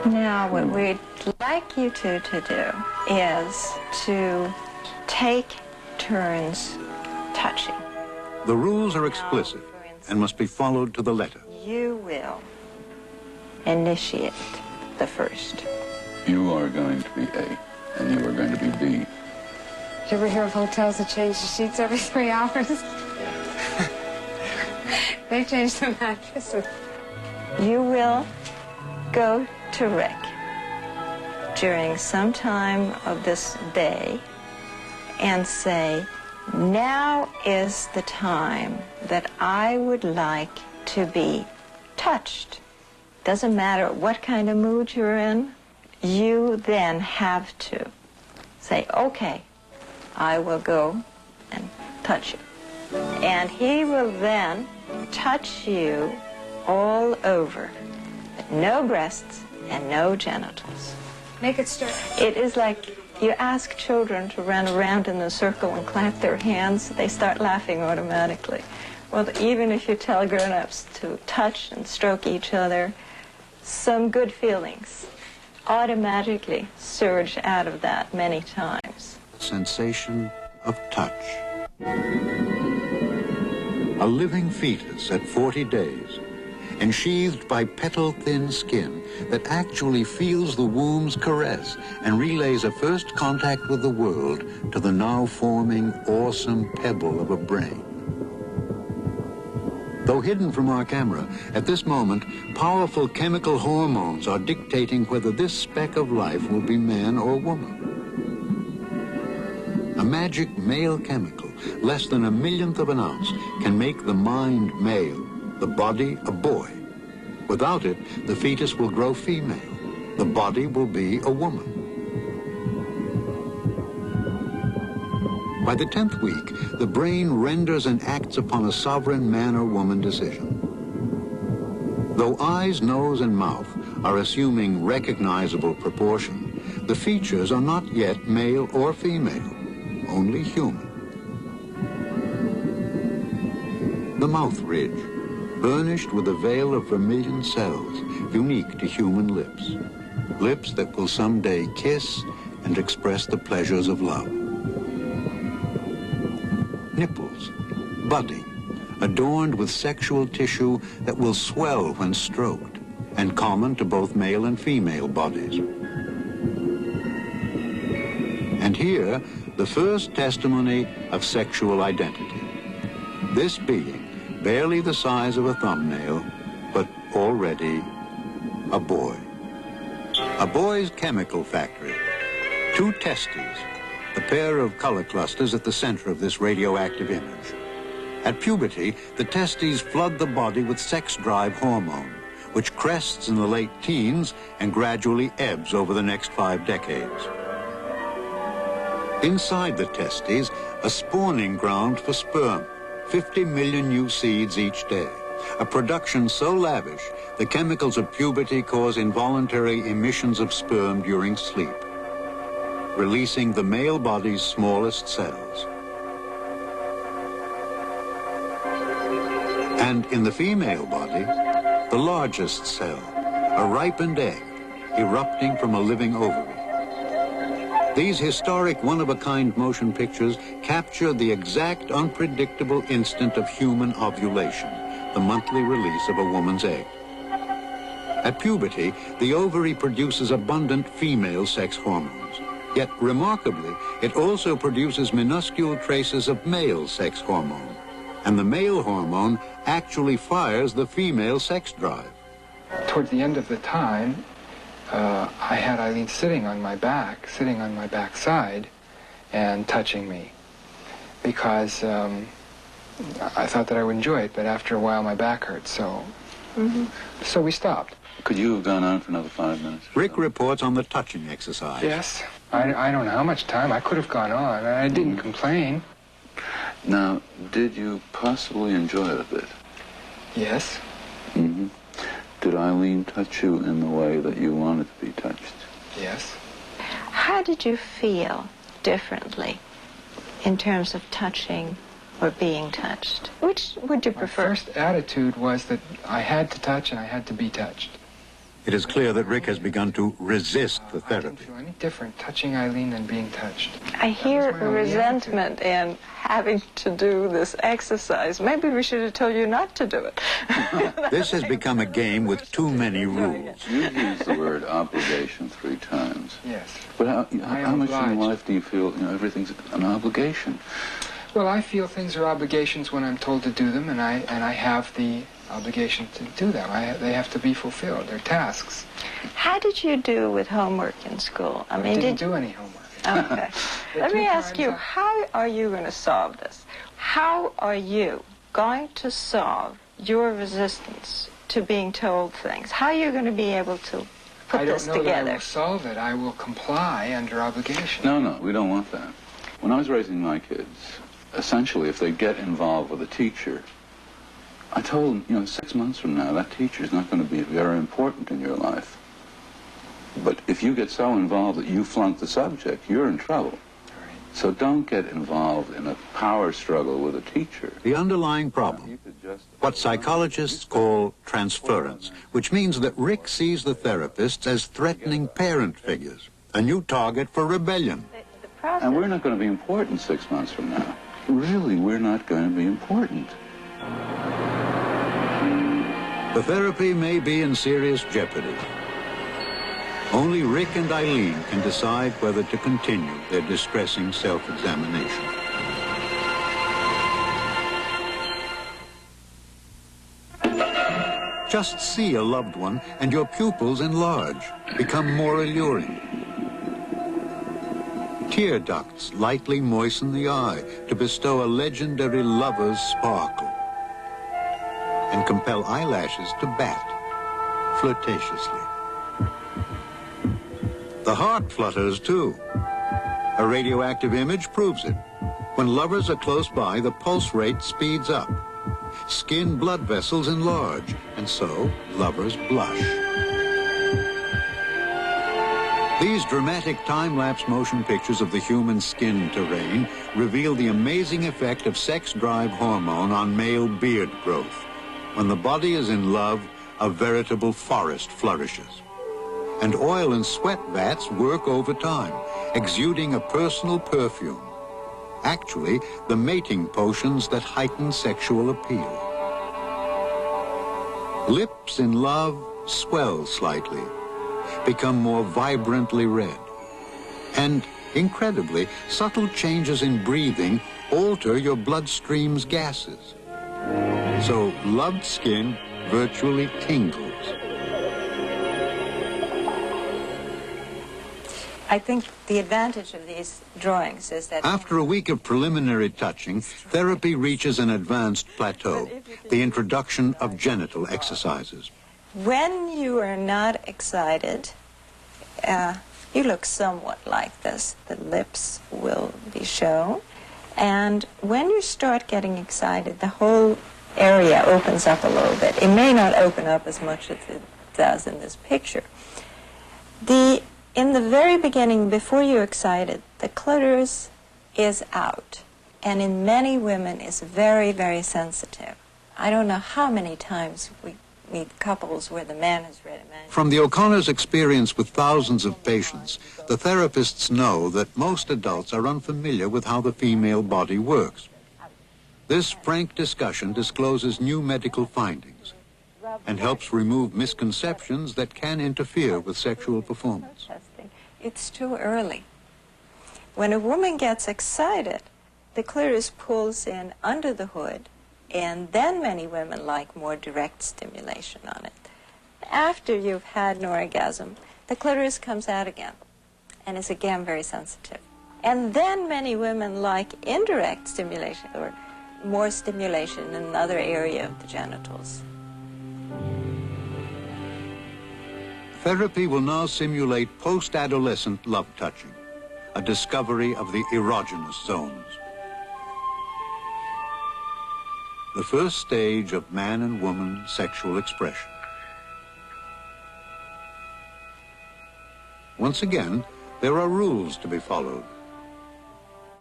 Now, what we'd like you two to do is to take turns touching. The rules are explicit and must be followed to the letter. You will initiate the first. You are going to be A, and you are going to be B. You ever hear of hotels that change the sheets every 3 hours? They change the mattresses. You will go to Rick during some time of this day and say, now is the time that I would like to be touched. Doesn't matter what kind of mood you're in, you then have to say, okay, I will go and touch you. And he will then touch you all over, but no breasts and no genitals. Make it start. It is like you ask children to run around in a circle and clap their hands, they start laughing automatically. Well, even if you tell grown-ups to touch and stroke each other, some good feelings automatically surge out of that many times. Sensation of touch. A living fetus at 40 days, ensheathed by petal-thin skin that actually feels the womb's caress and relays a first contact with the world to the now forming awesome pebble of a brain. Though hidden from our camera, at this moment, powerful chemical hormones are dictating whether this speck of life will be man or woman. A magic male chemical, less than a millionth of an ounce, can make the mind male, the body a boy. Without it, the fetus will grow female. The body will be a woman. By the 10th week, the brain renders and acts upon a sovereign man or woman decision. Though eyes, nose, and mouth are assuming recognizable proportion, the features are not yet male or female, only human. The mouth ridge, burnished with a veil of vermilion cells, unique to human lips. Lips that will someday kiss and express the pleasures of love. Nipples, budding, adorned with sexual tissue that will swell when stroked, and common to both male and female bodies. And here, the first testimony of sexual identity. This being, barely the size of a thumbnail, but already a boy. A boy's chemical factory. 2 testes, the pair of color clusters at the center of this radioactive image. At puberty, the testes flood the body with sex drive hormone, which crests in the late teens and gradually ebbs over the next 5 decades. Inside the testes, a spawning ground for sperm, 50 million new seeds each day, a production so lavish the chemicals of puberty cause involuntary emissions of sperm during sleep, releasing the male body's smallest cells. And in the female body, the largest cell, a ripened egg erupting from a living ovary. These historic one-of-a-kind motion pictures capture the exact unpredictable instant of human ovulation, the monthly release of a woman's egg. At puberty, the ovary produces abundant female sex hormones. Yet, remarkably, it also produces minuscule traces of male sex hormone. And the male hormone actually fires the female sex drive. Towards the end of the time, I had Eileen sitting on my backside, and touching me, because I thought that I would enjoy it, but after a while my back hurt, so so we stopped. Could you have gone on for another 5 minutes? Rick reports on the touching exercise. Yes, I don't know how much time. I could have gone on. I didn't complain. Now, did you possibly enjoy it a bit? Yes. Mm-hmm. Did Eileen touch you in the way that you wanted to be touched? Yes. How did you feel differently in terms of touching or being touched? Which would you prefer? My first attitude was that I had to touch and I had to be touched. It is clear that Rick has begun to resist the I didn't therapy. feel any different touching Eileen than being touched. I hear That was my only resentment in having to do this exercise. Maybe we should have told you not to do it. This has become a game with too many rules. You've used the word obligation 3 times. Yes. But I how am much in obliged. life do you feel, everything's an obligation? Well, I feel things are obligations when I'm told to do them, and I have the obligation to do them. They have to be fulfilled. They're tasks. How did you do with homework in school? I didn't do any homework. Okay. The Let me 2 ask times you, I- how are you going to solve this? How are you going to solve your resistance to being told things? How are you going to be able to put I this don't know that I together? will solve it. I will comply under obligation. No, we don't want that. When I was raising my kids, essentially, if they get involved with a teacher, I told them, 6 months from now, that teacher's not going to be very important in your life. But if you get so involved that you flunk the subject, you're in trouble. So don't get involved in a power struggle with a teacher. The underlying problem, what psychologists call transference, which means that Rick sees the therapists as threatening parent figures, a new target for rebellion. The process. And we're not going to be important 6 months from now. Really, we're not going to be important. The therapy may be in serious jeopardy. Only Rick and Eileen can decide whether to continue their distressing self-examination. Just see a loved one and your pupils enlarge, become more alluring. Tear ducts lightly moisten the eye to bestow a legendary lover's sparkle and compel eyelashes to bat flirtatiously. The heart flutters too. A radioactive image proves it. When lovers are close by, the pulse rate speeds up. Skin blood vessels enlarge, and so lovers blush. These dramatic time-lapse motion pictures of the human skin terrain reveal the amazing effect of sex drive hormone on male beard growth. When the body is in love, a veritable forest flourishes. And oil and sweat vats work overtime, exuding a personal perfume. Actually, the mating potions that heighten sexual appeal. Lips in love swell slightly, become more vibrantly red. And, incredibly, subtle changes in breathing alter your bloodstream's gases. So loved skin virtually tingles. I think the advantage of these drawings is that After a week of preliminary touching, therapy reaches an advanced plateau, the introduction of genital exercises. when you are not excited, you look somewhat like this. The lips will be shown. And when you start getting excited, the whole area opens up a little bit. It may not open up as much as it does in this picture. In the very beginning, before you're excited, the clitoris is out. And in many women, is very, very sensitive. I don't know how many times we meet couples where the man has read a man. From the O'Connors' experience with thousands of patients, the therapists know that most adults are unfamiliar with how the female body works. This frank discussion discloses new medical findings and helps remove misconceptions that can interfere with sexual performance. It's too early. When a woman gets excited, the clitoris pulls in under the hood, and then many women like more direct stimulation on it. After you've had an orgasm, the clitoris comes out again, and is again very sensitive. And then many women like indirect stimulation, or more stimulation in another area of the genitals. Therapy will now simulate post-adolescent love touching, a discovery of the erogenous zones. The first stage of man and woman sexual expression. Once again, there are rules to be followed.